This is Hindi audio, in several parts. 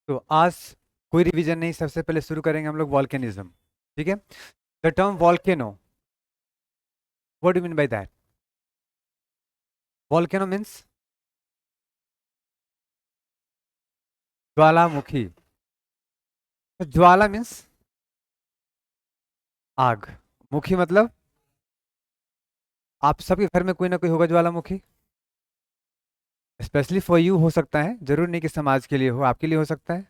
तो आज कोई रिवीजन नहीं, सबसे पहले शुरू करेंगे हम लोग वॉल्केनिज्म। ठीक है। The term volcano, what do mean by that? Volcano means ज्वालामुखी। तो ज्वाला मीन्स आग, मुखी मतलब आप सबके घर में कोई ना कोई होगा ज्वालामुखी। स्पेशली फॉर यू हो सकता है, जरूर नहीं कि समाज के लिए हो, आपके लिए हो सकता है।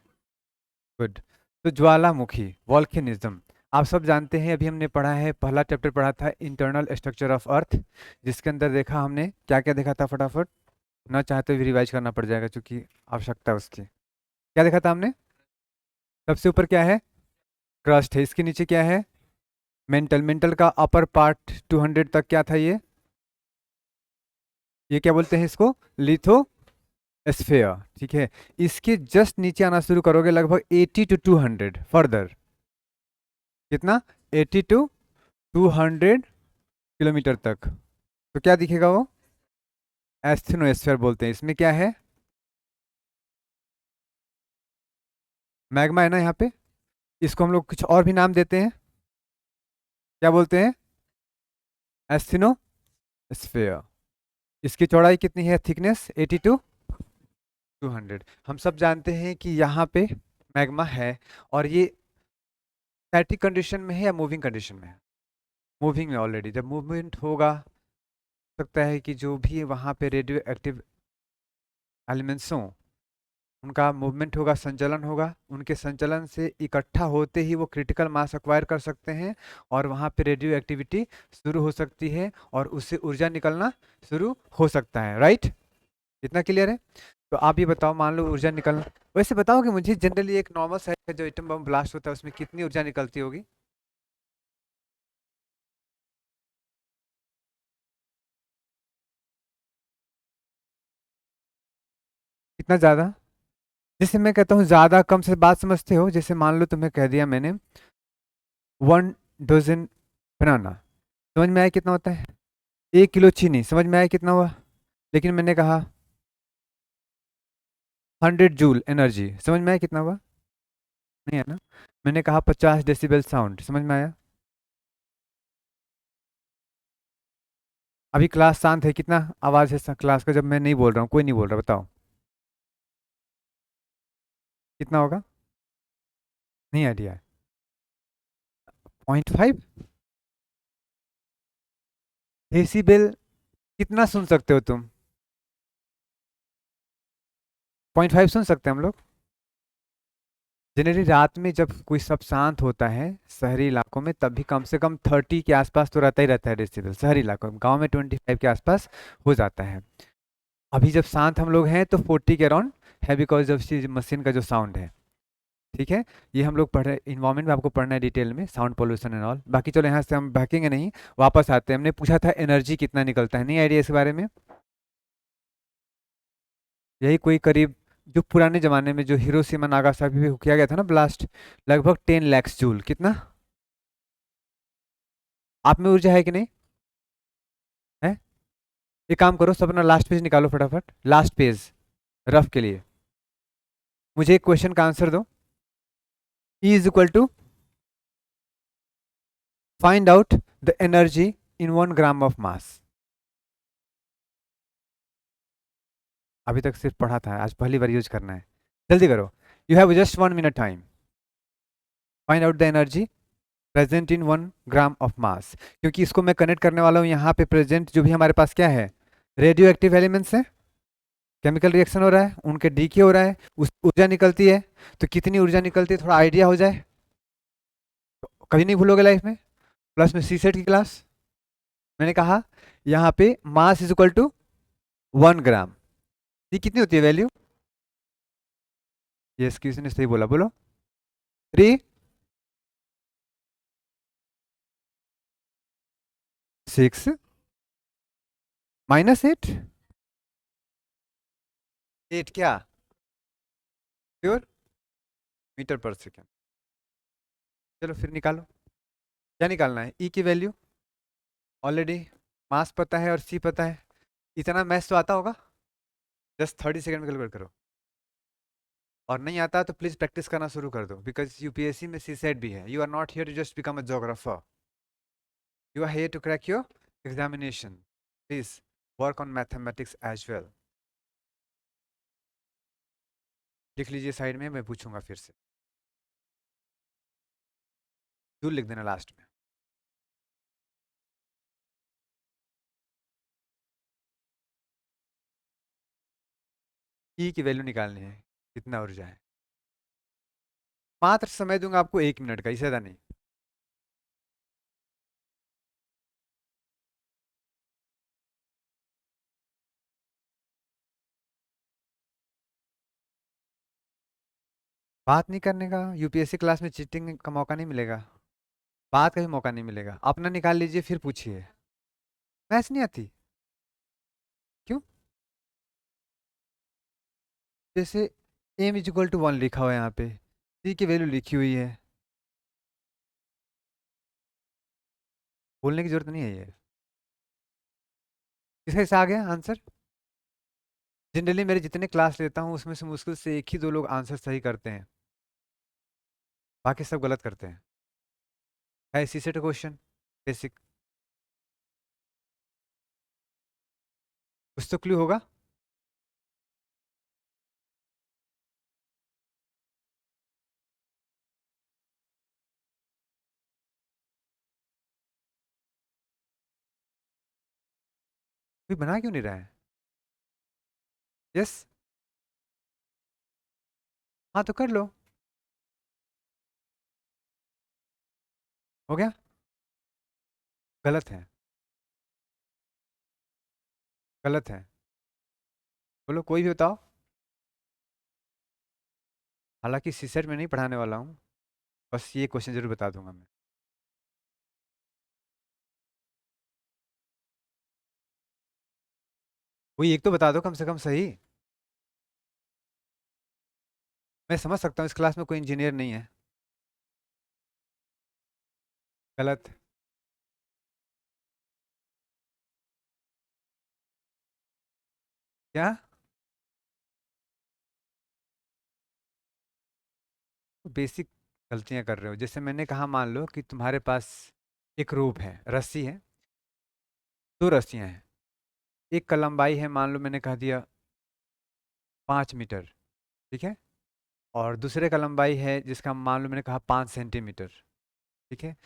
गुड। तो ज्वालामुखी वॉल्केनिज्म, आप सब जानते हैं, अभी हमने पढ़ा है, पहला चैप्टर पढ़ा था इंटरनल स्ट्रक्चर ऑफ अर्थ, जिसके अंदर देखा हमने क्या क्या देखा था, फटाफट ना चाहते हुए रिवाइज करना पड़ जाएगा क्योंकि आवश्यकता है उसकी। क्या देखा था हमने? सबसे ऊपर क्या है? क्रस्ट है। इसके नीचे क्या है? मेंटल। मेंटल का अपर पार्ट 200 तक क्या था ये क्या बोलते हैं इसको? Litho sphere. ठीक है। इसके जस्ट नीचे आना शुरू करोगे लगभग 80 टू 200 फर्दर। कितना? 80 टू 200 किलोमीटर तक। तो क्या दिखेगा वो? एस्थेनोस्फेयर बोलते हैं। इसमें क्या है? मैग्मा है ना यहाँ पे। इसको हम लोग कुछ और भी नाम देते हैं, क्या बोलते हैं? एस्थेनोस्फेयर। इसकी चौड़ाई कितनी है, थिकनेस? 80 टू 200। हम सब जानते हैं कि यहाँ पे मैग्मा है, और ये स्टैटिक कंडीशन में है या मूविंग कंडीशन में है? मूविंग में। ऑलरेडी जब मूवमेंट होगा, सकता है कि जो भी वहाँ पे रेडियो एक्टिव एलिमेंट्स हों, उनका मूवमेंट होगा, संचलन होगा, उनके संचलन से इकट्ठा होते ही वो क्रिटिकल मास एक्वायर कर सकते हैं, और वहाँ पे रेडियो एक्टिविटी शुरू हो सकती है, और उससे ऊर्जा निकलना शुरू हो सकता है। राइट? इतना क्लियर है? तो आप ये बताओ, मान लो ऊर्जा निकलना, वैसे बताओगे मुझे, जनरली एक नॉर्मल साइज का जो एटम बम ब्लास्ट होता है उसमें कितनी ऊर्जा निकलती होगी? कितना ज्यादा? जैसे मैं कहता हूँ ज्यादा कम से बात समझते हो, जैसे मान लो तुम्हें कह दिया मैंने 1 डजन बनाना, समझ में आया कितना होता है? 1 किलो चीनी, समझ में आया कितना हुआ? लेकिन मैंने कहा 100 जूल एनर्जी, समझ में आया कितना हुआ? नहीं है ना? मैंने कहा 50 डेसिबल साउंड, समझ में आया? अभी क्लास शांत है, कितना आवाज है क्लास का जब मैं नहीं बोल रहा हूँ, कोई नहीं बोल रहा, बताओ कितना होगा? नहीं आइडिया है? 0.5 डेसिबल? कितना सुन सकते हो तुम? 0.5 सुन सकते हैं हम लोग? जनरली रात में जब कोई सब शांत होता है शहरी इलाकों में, तब भी कम से कम 30 के आसपास तो रहता ही रहता है डेसिबल, शहरी इलाकों में। गांव में 25 के आसपास हो जाता है। अभी जब शांत हम लोग हैं तो 40 के अराउंड है, बिकॉज ऑफ मशीन का जो साउंड है। ठीक है। ये हम लोग पढ़ रहे, इन्वायरमेंट में आपको पढ़ना है डिटेल में, साउंड पोल्यूशन एंड ऑल। बाकी चलो यहाँ से हम बहकेंगे नहीं, वापस आते हैं। हमने पूछा था एनर्जी कितना निकलता है, नहीं आइडिया इस बारे में? यही कोई करीब, जो पुराने जमाने में जो हिरोशिमा नागासाकी पे किया गया था ना ब्लास्ट, लगभग 10 लाख जूल। कितना? आप में ऊर्जा है कि नहीं? है? एक काम करो, सब अपना लास्ट पेज निकालो फटाफट, लास्ट पेज रफ के लिए। मुझे एक क्वेश्चन का आंसर दो। E is equal to, find out the energy in 1 gram of mass. अभी तक सिर्फ पढ़ा था, आज पहली बार यूज करना है। जल्दी करो, you have just 1 minute time. Find out the energy present in 1 gram of मास, क्योंकि इसको मैं कनेक्ट करने वाला हूँ यहाँ पे। प्रेजेंट जो भी हमारे पास क्या है, रेडियो एक्टिव एलिमेंट्स है, केमिकल रिएक्शन हो रहा है, उनके डीके हो रहा है, उस ऊर्जा निकलती है। तो कितनी ऊर्जा निकलती है, थोड़ा आइडिया हो जाए, कभी नहीं भूलोगे लाइफ में। प्लस में सी सेट की क्लास, मैंने कहा यहाँ पे मास इज इक्वल टू 1 ग्राम। ये कितनी होती है वैल्यू? ये किसी ने सही बोला, बोलो। 3, 6, -8। 8 क्या? श्योर? मीटर पर सेकेंड। चलो फिर निकालो, क्या निकालना है? ई की वैल्यू ऑलरेडी, मास पता है और सी पता है, इतना मैथ्स तो आता होगा। जस्ट 30 सेकंड में कैलकुलेट करो। और नहीं आता तो प्लीज प्रैक्टिस करना शुरू कर दो, बिकॉज यूपीएससी में सीसेट भी है। You are not here to just become a geographer, you are here to crack your examination. Please work on mathematics as well. लिख लीजिए साइड में, मैं पूछूंगा फिर से। जूल लिख देना लास्ट में। ई की वैल्यू निकालनी है, कितना ऊर्जा है। मात्र समय दूंगा आपको 1 मिनट का, इससे ज्यादा नहीं। बात नहीं करने का, यूपीएससी क्लास में चीटिंग का मौका नहीं मिलेगा, बात का भी मौका नहीं मिलेगा। अपना निकाल लीजिए फिर पूछिए। मैथ्स नहीं आती? क्यों? जैसे एम इज इक्वल टू 1 लिखा हुआ है यहाँ पे, सी की वैल्यू लिखी हुई है, बोलने की जरूरत नहीं है ये। इसका हिस्सा आ गया आंसर। जनरली मेरे जितने क्लास लेता हूँ उसमें से मुश्किल से एक ही दो लोग आंसर सही करते हैं, बाकी सब गलत करते हैं। है इसी सेट क्वेश्चन, बेसिक। कुछ तो क्लू होगा। कोई बना क्यों नहीं रहा है? यस। हाँ तो कर लो। हो गया। गलत है। गलत है। बोलो कोई भी बताओ। हालांकि सीसेट में नहीं पढ़ाने वाला हूँ, बस ये क्वेश्चन जरूर बता दूंगा मैं। कोई एक तो बता दो कम से कम सही। मैं समझ सकता हूँ इस क्लास में कोई इंजीनियर नहीं है। गलत। क्या? बेसिक गलतियां कर रहे हो। जैसे मैंने कहा, मान लो कि तुम्हारे पास एक रूप है, रस्सी है, दो रस्सियां हैं। एक का लंबाई है, मान लो मैंने कह दिया 5 मीटर, ठीक है। और दूसरे का लंबाई है जिसका मान लो मैंने कहा 5 सेंटीमीटर, ठीक है।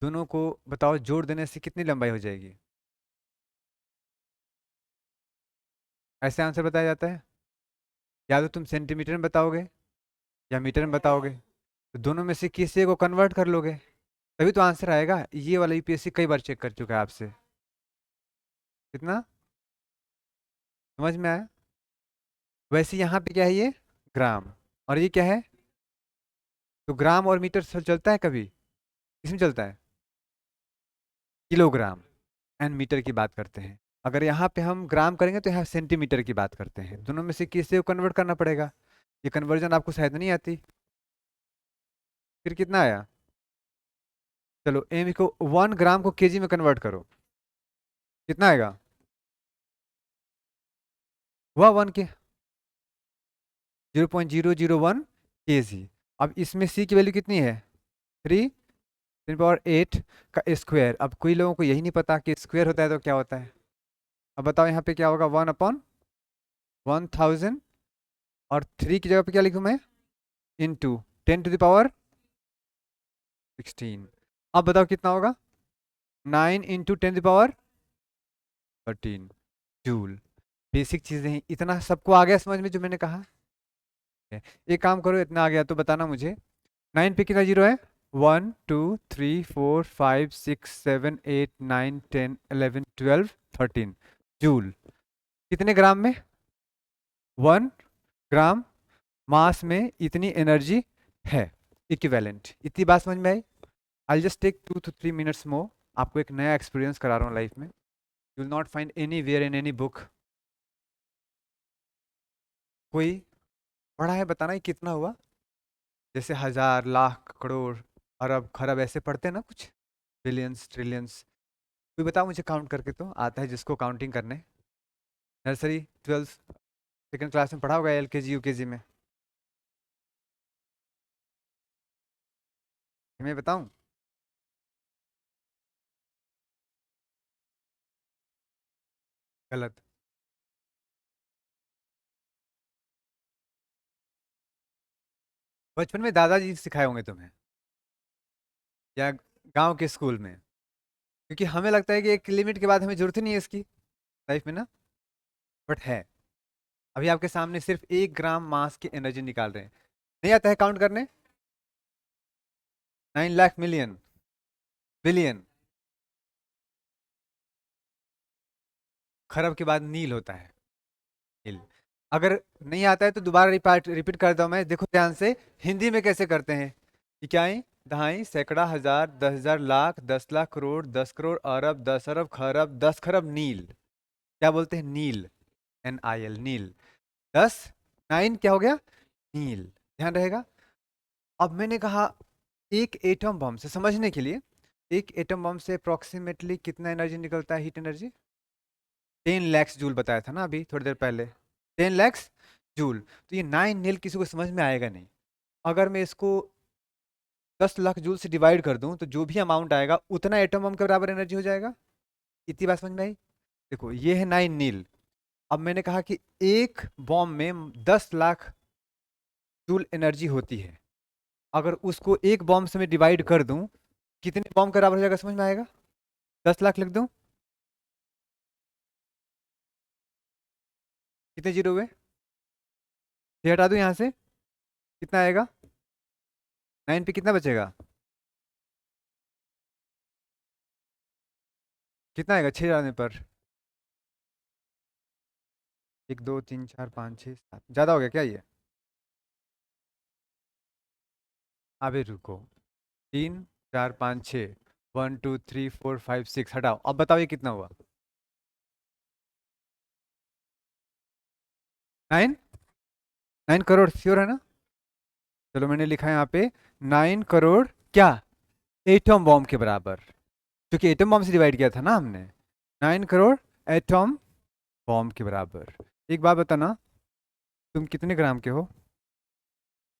दोनों को बताओ जोड़ देने से कितनी लंबाई हो जाएगी? ऐसे आंसर बताया जाता है। या तो तुम सेंटीमीटर में बताओगे या मीटर में बताओगे, तो दोनों में से किसी को कन्वर्ट कर लोगे, तभी तो आंसर आएगा। ये वाला यूपीएससी कई बार चेक कर चुका है आपसे। कितना समझ में आया? वैसे यहाँ पे क्या है, ये ग्राम, और ये क्या है? तो ग्राम और मीटर चलता है कभी? किसमें चलता है? किलोग्राम एंड मीटर की बात करते हैं। अगर यहाँ पे हम ग्राम करेंगे तो यहाँ सेंटीमीटर की बात करते हैं। दोनों में से किसी को कन्वर्ट करना पड़ेगा। ये कन्वर्जन आपको शायद नहीं आती। फिर कितना आया? चलो एम को 1 ग्राम को केजी में कन्वर्ट करो, कितना आएगा? हुआ 0.001 केजी। अब इसमें सी की वैल्यू कितनी है? 3 × 8 का स्क्वायर। अब कोई लोगों को यही नहीं पता कि स्क्वायर होता है तो क्या होता है। अब बताओ यहाँ पे क्या होगा? 1/1000। और 3 की जगह पे क्या लिखूँ मैं? इंटू 10⁻16। अब बताओ कितना होगा? 9 × 10⁻13 जूल। बेसिक चीजें हैं, इतना सबको आ गया समझ में जो मैंने कहा है? एक काम करो, इतना आ गया तो बताना मुझे। 9 पे कितना जीरो है? 1 2 3 4 5 6 7 8 9 10 11 12 13 जूल। कितने ग्राम में? 1 ग्राम मास में इतनी एनर्जी है, इक्विवेलेंट। इतनी बात समझ में आई? I just take 2 to 3 minutes more. आपको एक नया एक्सपीरियंस करा रहा हूँ लाइफ में। You will not find anywhere in any book. कोई पढ़ा है? बताना ही कितना हुआ। जैसे हजार, लाख, करोड़, अरब, खरब ऐसे पढ़ते हैं ना कुछ, बिलियंस, ट्रिलियंस। कोई बताओ मुझे काउंट करके, तो आता है जिसको काउंटिंग करने। नर्सरी, ट्वेल्थ, सेकंड क्लास में पढ़ा होगा, एलकेजी यूकेजी में। मैं बताऊं? गलत। बचपन में दादाजी सिखाए होंगे तुम्हें, या गांव के स्कूल में। क्योंकि हमें लगता है कि एक लिमिट के बाद हमें जरूरत ही नहीं है इसकी लाइफ में ना, बट है। अभी आपके सामने सिर्फ 1 ग्राम मास की एनर्जी निकाल रहे हैं। नहीं आता है काउंट करने? 9 लाख मिलियन बिलियन। खरब के बाद नील होता है, नील। अगर नहीं आता है तो दोबारा रिपीट रिपीट करता हूं मैं, देखो ध्यान से। हिंदी में कैसे करते हैं? इकाई, दहाई, सैकड़ा, हजार, 10,000, लाख, 10 लाख करोड़, 10 करोड़, अरब, 10 अरब, खरब, 10 खरब नील। क्या बोलते हैं? नील। NIL, नील। 10, 9 क्या हो गया? नील। ध्यान रहेगा। अब मैंने कहा, एक एटम बम से समझने के लिए, एक एटम बम से अप्रोक्सीमेटली कितना एनर्जी निकलता है, हीट एनर्जी? 10 लैक्स जूल बताया था ना अभी थोड़ी देर पहले। 10 लैक्स जूल। तो ये 9 नील किसी को समझ में आएगा नहीं। अगर मैं इसको 10 लाख जूल से डिवाइड कर दूं तो जो भी अमाउंट आएगा उतना एटम बम के बराबर एनर्जी हो जाएगा। इतनी बात समझ में आई? देखो ये है 9 नील। अब मैंने कहा कि एक बॉम्ब में 10 लाख जूल एनर्जी होती है। अगर उसको एक बॉम्ब से मैं डिवाइड कर दूं, कितने बॉम्ब के बराबर हो जाएगा, समझ में आएगा? 10 लाख लिख दूं? कितने जीरो हुए? ये हटा दूं यहाँ से, कितना आएगा? 9 पे कितना बचेगा? कितना आएगा 6 जाने पर? 1 2 3 4 5 6 7, ज्यादा हो गया क्या ये? अबे रुको। 3 4 5 6, 1 2 3 4 5 6, हटाओ। अब बताओ ये कितना हुआ? 9। 9 करोड़ श्योर है ना? चलो मैंने लिखा है यहाँ पे 9 करोड़, क्या? एटम बॉम्ब के बराबर। क्योंकि एटम बॉम्ब से डिवाइड किया था ना हमने। 9 करोड़ एटम बॉम्ब के बराबर। एक बात बताना, तुम कितने ग्राम के हो?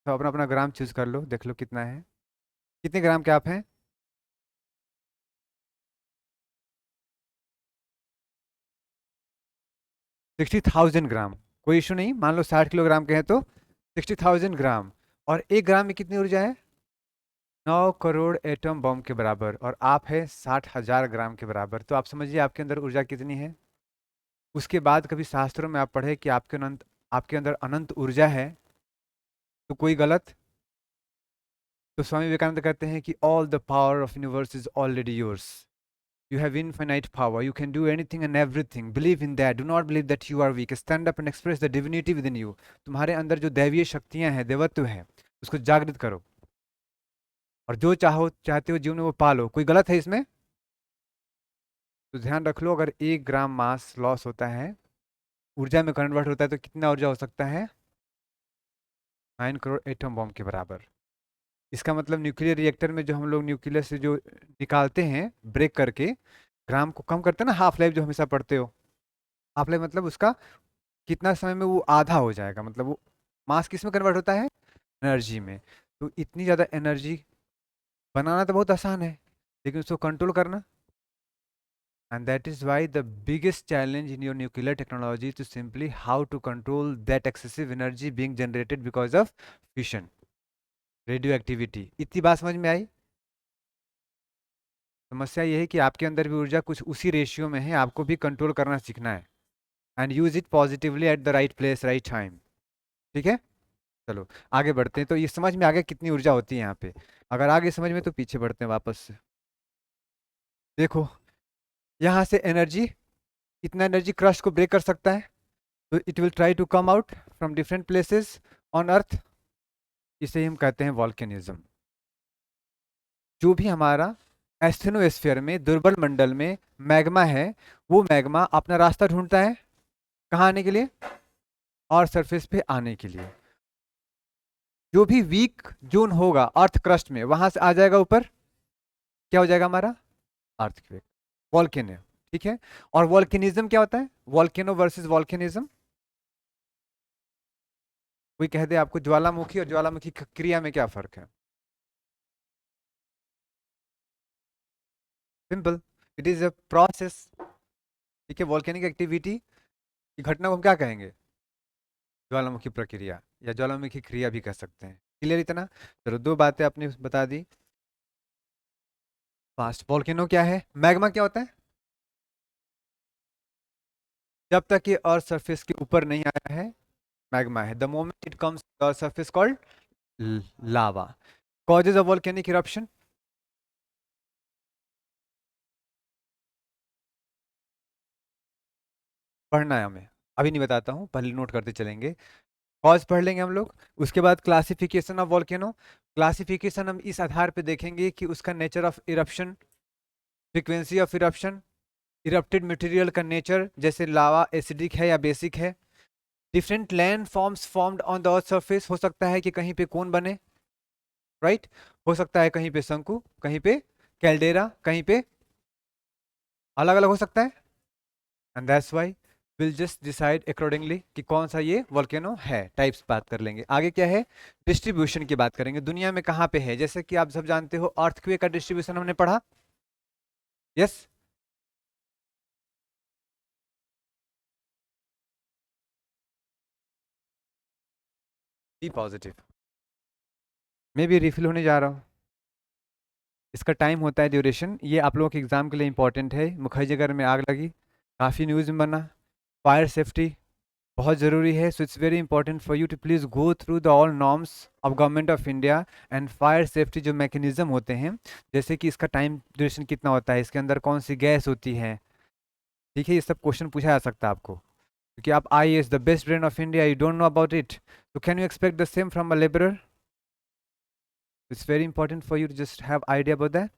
तो अपना अपना ग्राम चूज कर लो, देख लो कितना है। कितने ग्राम के आप हैं? 60,000 ग्राम। कोई इशू नहीं, मान लो 60 किलोग्राम के हैं तो 60,000 ग्राम। और 1 ग्राम में कितनी ऊर्जा है? 9 करोड़ एटम बम के बराबर। और आप है 60,000 ग्राम के बराबर। तो आप समझिए आपके अंदर ऊर्जा कितनी है। उसके बाद कभी शास्त्रों में आप पढ़े कि आपके अंदर अनंत ऊर्जा है, तो कोई गलत? तो स्वामी विवेकानंद कहते हैं कि all the power of universe is already yours. You have infinite power, you can do anything and everything, believe in that, do not believe that you are weak, stand up and express the divinity within you. तुम्हारे अंदर जो दैवीय शक्तियां हैं, देवत्व है, उसको जागृत करो। और जो चाहते हो जीवन में वो पालो। कोई गलत है इसमें? तो ध्यान रख लो, अगर 1 ग्राम मास लॉस होता है, ऊर्जा में कन्वर्ट होता है, तो कितना ऊर्जा हो सकता है? 9 करोड़ एटम बॉम्ब के बराबर। इसका मतलब न्यूक्लियर रिएक्टर में जो हम लोग न्यूक्लियस से जो निकालते हैं ब्रेक करके, ग्राम को कम करते हैं ना, हाफ लाइफ जो हमेशा पढ़ते हो। हाफ लाइफ मतलब उसका कितना समय में वो आधा हो जाएगा, मतलब वो मास किस में कन्वर्ट होता है? एनर्जी में। तो इतनी ज़्यादा एनर्जी बनाना तो बहुत आसान है, लेकिन उसको कंट्रोल करना। And that is why the biggest challenge in your nuclear technology is simply how to control that excessive energy being generated because of fission, radioactivity. इतनी बात समझ में आई? समस्या ये है कि आपके अंदर भी ऊर्जा कुछ उसी रेशियो में है, आपको भी कंट्रोल करना सीखना है। And use it positively at the right place right time. ठीक है? चलो आगे बढ़ते हैं। तो ये समझ में आ गया कितनी ऊर्जा होती है यहाँ पे। अगर आगे समझ में तो पीछे बढ़ते हैं वापस से। देखो, यहाँ से एनर्जी, इतना एनर्जी क्रस्ट को ब्रेक कर सकता है, तो it will try to come out from different places on earth. इसे हम कहते हैं वॉल्केनिज्म। जो भी हमारा एस्थेनोस्फीयर में, दुर्बल मंडल में मैग्मा है, वो मैग्मा अपना रास्ता ढूंढता है कहाँ आने के लिए? और सरफेस पे आने के लिए। जो भी वीक जोन होगा अर्थ क्रस्ट में, वहां से आ जाएगा ऊपर। क्या हो जाएगा हमारा? Earthquake, volcano. ठीक है? और वॉल्केनिज्म क्या होता है? Volcano versus volcanism. कोई कह दे आपको ज्वालामुखी और ज्वालामुखी क्रिया में क्या फर्क है? Simple, it is a process. ठीक है, वॉल्केनिक एक्टिविटी की घटना को हम क्या कहेंगे? ज्वालामुखी प्रक्रिया या ज्वालामुखी क्रिया भी कह सकते हैं। क्लियर इतना? चलो, दो बातें आपने बता दी। फास्ट वॉल्केनो क्या है, मैग्मा क्या होता है? जब तक ये अर्थ सरफेस के ऊपर नहीं आया है, मैग्मा है। The moment it comes earth surface called lava. Causes of volcanic eruption, पढ़ना है हमें, अभी नहीं बताता हूँ, पहले नोट करते चलेंगे। कॉज पढ़ लेंगे हम लोग, उसके बाद क्लासिफिकेशन ऑफ वॉल्केनो। क्लासिफिकेशन हम इस आधार पे देखेंगे कि उसका nature of eruption, frequency of eruption, erupted material का नेचर, जैसे लावा एसिडिक है या बेसिक है। Different land forms formed on the earth surface, हो सकता है कि कहीं पे कोन बने, राइट, हो सकता है कहीं पे शंकु, कहीं पे कैल्डेरा, कहीं पे अलग अलग हो सकता है। And that's why will just decide accordingly कि कौन सा ये वोल्केनो है। टाइप्स बात कर लेंगे। आगे क्या है, डिस्ट्रीब्यूशन की बात करेंगे, दुनिया में कहाँ पे है। जैसे कि आप सब जानते हो अर्थक्वेक का डिस्ट्रीब्यूशन हमने पढ़ा, यस। बी पॉजिटिव, मैं भी रिफिल होने जा रहा हूँ। इसका टाइम होता है ड्यूरेशन, ये आप लोगों के एग्जाम के लिए इंपॉर्टेंट है। मुखर्जीनगर में आग लगी, काफ़ी न्यूज़ में बना। फायर सेफ्टी बहुत ज़रूरी है, so it's very important for you to please go through the all norms of government of India and fire safety जो मैकेनिज्म होते हैं, जैसे कि इसका टाइम ड्यूरेशन कितना होता है, इसके अंदर कौन सी गैस होती है। ठीक है, ये सब क्वेश्चन पूछा जा सकता है आपको, क्योंकि आप IAS the best brain of India, you don't know about it, तो can you expect the same from a labourer? It's very important for you to just have idea about that.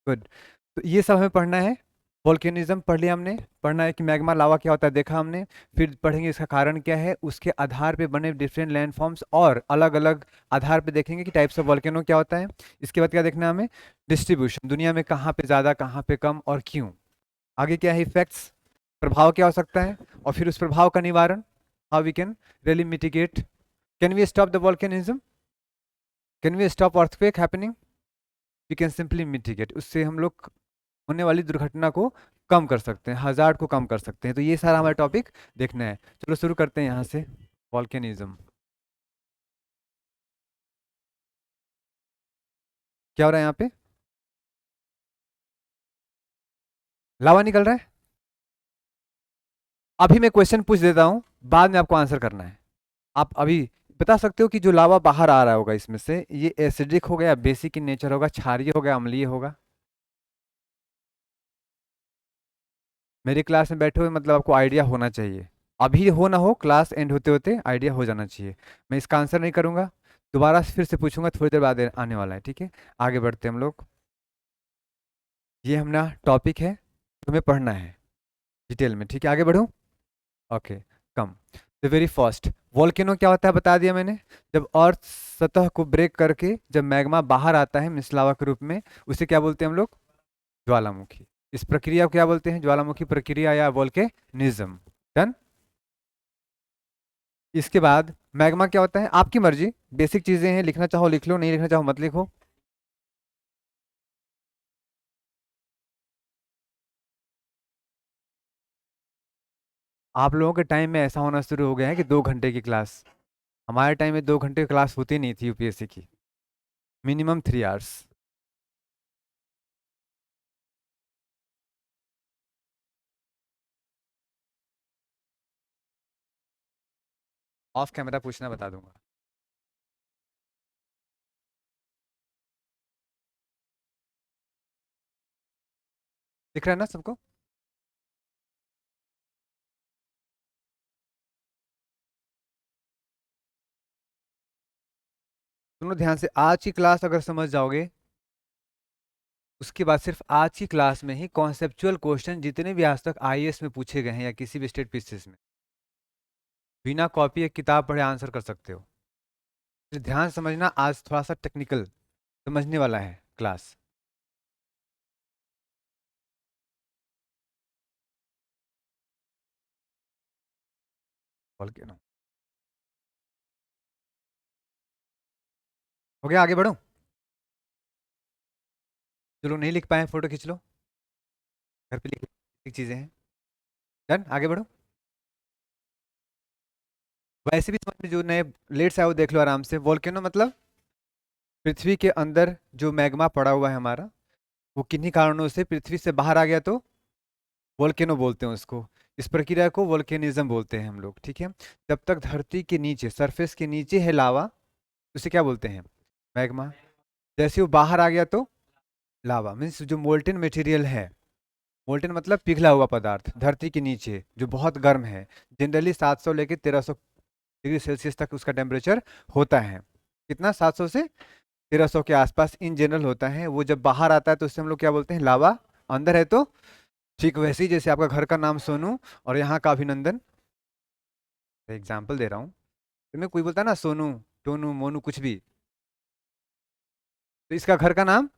Good, तो ये सब हमें पढ़ना है। वोल्केनिज्म पढ़ लिया हमने, पढ़ना है कि मैग्मा लावा क्या होता है देखा हमने, फिर पढ़ेंगे इसका कारण क्या है, उसके आधार पे बने डिफरेंट लैंडफॉर्म्स, और अलग अलग आधार पे देखेंगे कि टाइप्स ऑफ वोल्केनो क्या होता है। इसके बाद क्या देखना है हमें, डिस्ट्रीब्यूशन, दुनिया में कहाँ पे ज़्यादा, कहाँ पे कम और क्यों। आगे क्या है, इफेक्ट्स, प्रभाव क्या हो सकता है, और फिर उस प्रभाव का निवारण, how we can really mitigate, can we stop the volcanism, can we stop earthquake happening, we can simply mitigate, उससे हम लोग होने वाली दुर्घटना को कम कर सकते हैं, हजार्ड को कम कर सकते हैं। तो ये सारा हमारा टॉपिक देखना है। चलो शुरू करते हैं यहाँ से। वॉल्केनिज्म क्या हो रहा है यहाँ पे, लावा निकल रहा है। अभी मैं क्वेश्चन पूछ देता हूँ, बाद में आपको आंसर करना है। आप अभी बता सकते हो कि जो लावा बाहर आ रहा होगा इसमें से, ये एसिडिक होगा या बेसिक इन नेचर होगा, क्षारीय होगा, अम्लीय होगा? मेरी क्लास में बैठे हुए मतलब आपको आइडिया होना चाहिए, अभी हो ना हो, क्लास एंड होते होते आइडिया हो जाना चाहिए। मैं इसका आंसर नहीं करूंगा, दोबारा फिर से पूछूंगा, थोड़ी देर बाद आने वाला है। ठीक है, आगे बढ़ते हैं हम लोग। ये हमारा टॉपिक है, तुम्हें पढ़ना है डिटेल में। ठीक है, आगे बढ़ूं? Okay, come. The very first, volcano क्या होता है बता दिया मैंने। जब अर्थ सतह को ब्रेक करके जब मैग्मा बाहर आता है मिसलावा के रूप में, उसे क्या बोलते हैं हम लोग? ज्वालामुखी। इस प्रक्रिया को क्या बोलते हैं? ज्वालामुखी प्रक्रिया या वोल्केनिज्म। डन। इसके बाद मैग्मा क्या होता है, आपकी मर्जी, बेसिक चीजें हैं, लिखना चाहो लिख लो, नहीं लिखना चाहो मत लिखो। आप लोगों के टाइम में ऐसा होना शुरू हो गया है कि 2 घंटे की क्लास, हमारे टाइम में 2 घंटे की क्लास होती नहीं थी यूपीएससी की, मिनिमम 3 आवर्स। ऑफ कैमरा पूछना बता दूंगा। दिख रहा है ना सबको? सुनो ध्यान से, आज की क्लास अगर समझ जाओगे, उसके बाद सिर्फ आज की क्लास में ही कॉन्सेप्चुअल क्वेश्चन जितने भी आज तक आईएएस में पूछे गए हैं या किसी भी स्टेट पीसीएस में, बिना कॉपी या किताब पढ़े आंसर कर सकते हो। तो ध्यान से समझना, आज थोड़ा सा टेक्निकल समझने वाला है क्लास। वोल्केनो हो गया, आगे बढ़ो। जो लोग नहीं लिख पाए फोटो खींच लो। घर पे लिखी चीजें हैं। डन, आगे बढ़ो। वैसे भी समझ में जो नए लेट्स है वो देख लो आराम से। वोल्केनो मतलब पृथ्वी के अंदर जो मैग्मा पड़ा हुआ है हमारा, वो किन्हीं कारणों से पृथ्वी से बाहर आ गया तो वोल्केनो बोलते हैं उसको। इस प्रक्रिया को वोल्केनिज्म बोलते हैं हम लोग, ठीक है। जब तक धरती के नीचे, सरफेस के नीचे है लावा, उसे क्या बोलते हैं? मैग्मा। जैसे वो बाहर आ गया तो लावा। मीन्स जो मोल्टेन मटेरियल है, मोल्टेन मतलब पिघला हुआ पदार्थ, धरती के नीचे जो बहुत गर्म है, जनरली 700 लेके 1300 डिग्री सेल्सियस तक उसका टेम्परेचर होता है। कितना? 700 से 1300 के आसपास इन जनरल होता है। वो जब बाहर आता है तो उससे हम लोग क्या बोलते हैं? लावा। अंदर है तो ठीक वैसे ही जैसे आपका घर का नाम सोनू और यहाँ का अभिनंदन। एग्जाम्पल दे रहा हूँ। तुम्हें कोई बोलता है ना सोनू, टोनू, मोनू, कुछ भी, तो इसका घर का नाम